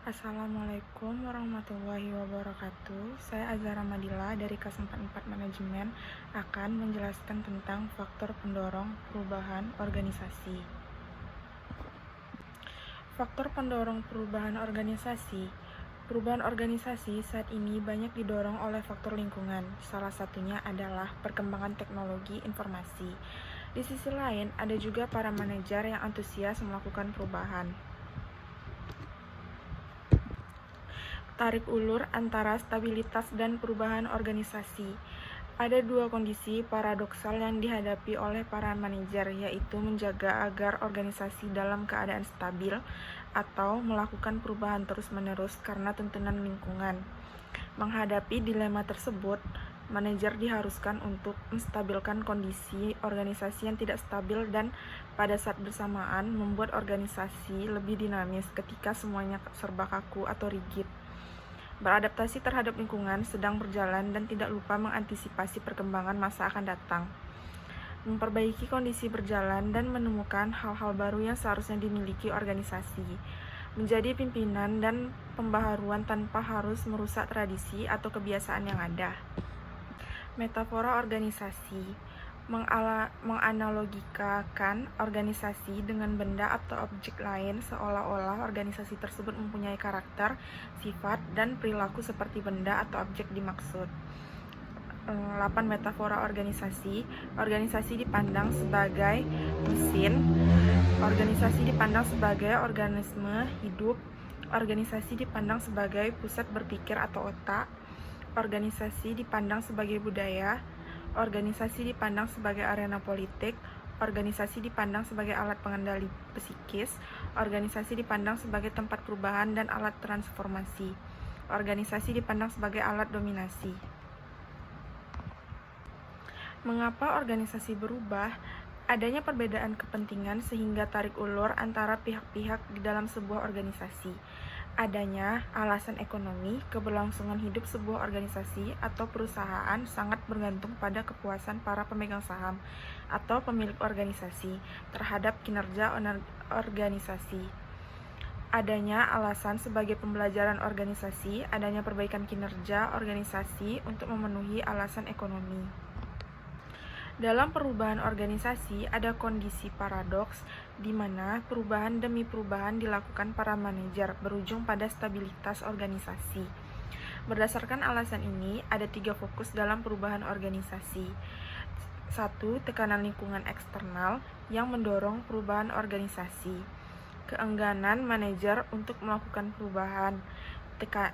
Assalamualaikum warahmatullahi wabarakatuh. Saya Azhara Madila dari kelas 44 Manajemen akan menjelaskan tentang faktor pendorong perubahan organisasi. Faktor pendorong perubahan organisasi. Perubahan organisasi saat ini banyak didorong oleh faktor lingkungan. Salah satunya adalah perkembangan teknologi informasi. Di sisi lain, ada juga para manajer yang antusias melakukan perubahan. Tarik ulur antara stabilitas dan perubahan organisasi. Ada dua kondisi paradoksal yang dihadapi oleh para manajer, yaitu menjaga agar organisasi dalam keadaan stabil atau melakukan perubahan terus-menerus karena tuntunan lingkungan. Menghadapi dilema tersebut, manajer diharuskan untuk menstabilkan kondisi organisasi yang tidak stabil dan pada saat bersamaan membuat organisasi lebih dinamis ketika semuanya serba kaku atau rigid. Beradaptasi terhadap lingkungan sedang berjalan dan tidak lupa mengantisipasi perkembangan masa akan datang. Memperbaiki kondisi berjalan dan menemukan hal-hal baru yang seharusnya dimiliki organisasi. Menjadi pimpinan dan pembaharuan tanpa harus merusak tradisi atau kebiasaan yang ada. Metafora organisasi menganalogikakan organisasi dengan benda atau objek lain seolah-olah organisasi tersebut mempunyai karakter, sifat, dan perilaku seperti benda atau objek dimaksud. 8 metafora organisasi. Organisasi dipandang sebagai mesin. Organisasi dipandang sebagai organisme hidup. Organisasi dipandang sebagai pusat berpikir atau otak. Organisasi dipandang sebagai budaya. Organisasi dipandang sebagai arena politik. Organisasi dipandang sebagai alat pengendali psikis. Organisasi dipandang sebagai tempat perubahan dan alat transformasi. Organisasi dipandang sebagai alat dominasi. Mengapa organisasi berubah? Adanya perbedaan kepentingan sehingga tarik ulur antara pihak-pihak di dalam sebuah organisasi. Adanya alasan ekonomi, keberlangsungan hidup sebuah organisasi atau perusahaan sangat bergantung pada kepuasan para pemegang saham atau pemilik organisasi terhadap kinerja organisasi. Adanya alasan sebagai pembelajaran organisasi, adanya perbaikan kinerja organisasi untuk memenuhi alasan ekonomi. Dalam perubahan organisasi, ada kondisi paradoks di mana perubahan demi perubahan dilakukan para manajer berujung pada stabilitas organisasi. Berdasarkan alasan ini, ada 3 fokus dalam perubahan organisasi. 1. Tekanan lingkungan eksternal yang mendorong perubahan organisasi. Keengganan manajer untuk melakukan perubahan.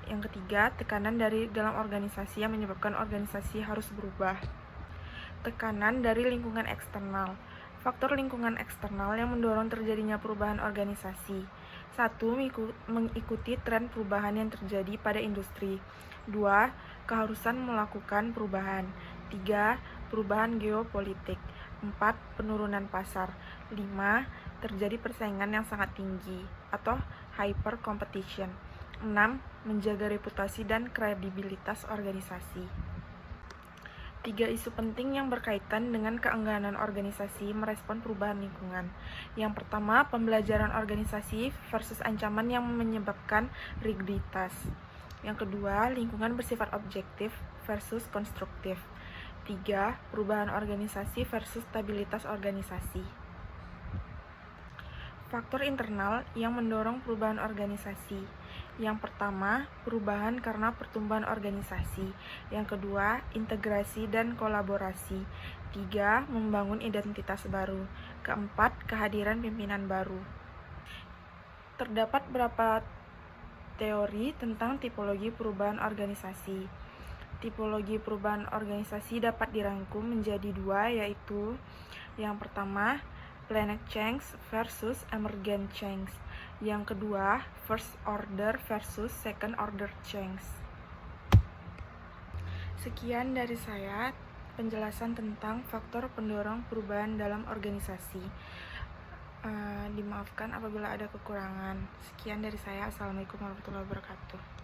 Yang ketiga, tekanan dari dalam organisasi yang menyebabkan organisasi harus berubah. Tekanan dari lingkungan eksternal. Faktor lingkungan eksternal yang mendorong terjadinya perubahan organisasi. 1. Mengikuti tren perubahan yang terjadi pada industri. 2. Keharusan melakukan perubahan. 3. Perubahan geopolitik. 4. Penurunan pasar. 5. Terjadi persaingan yang sangat tinggi atau hyper competition. 6. Menjaga reputasi dan kredibilitas organisasi. 3 isu penting yang berkaitan dengan keengganan organisasi merespon perubahan lingkungan. Yang pertama, pembelajaran organisasi versus ancaman yang menyebabkan rigiditas. Yang kedua, lingkungan bersifat objektif versus konstruktif. 3. Perubahan organisasi versus stabilitas organisasi. Faktor internal yang mendorong perubahan organisasi. Yang pertama, perubahan karena pertumbuhan organisasi. Yang kedua, integrasi dan kolaborasi. 3. Membangun identitas baru. Keempat, kehadiran pimpinan baru. Terdapat beberapa teori tentang tipologi perubahan organisasi. Tipologi perubahan organisasi dapat dirangkum menjadi 2, yaitu yang pertama, planet change versus emergent change. Yang kedua, first order versus second order change. Sekian dari saya penjelasan tentang faktor pendorong perubahan dalam organisasi. Dimaafkan apabila ada kekurangan. Sekian dari saya. Assalamualaikum warahmatullahi wabarakatuh.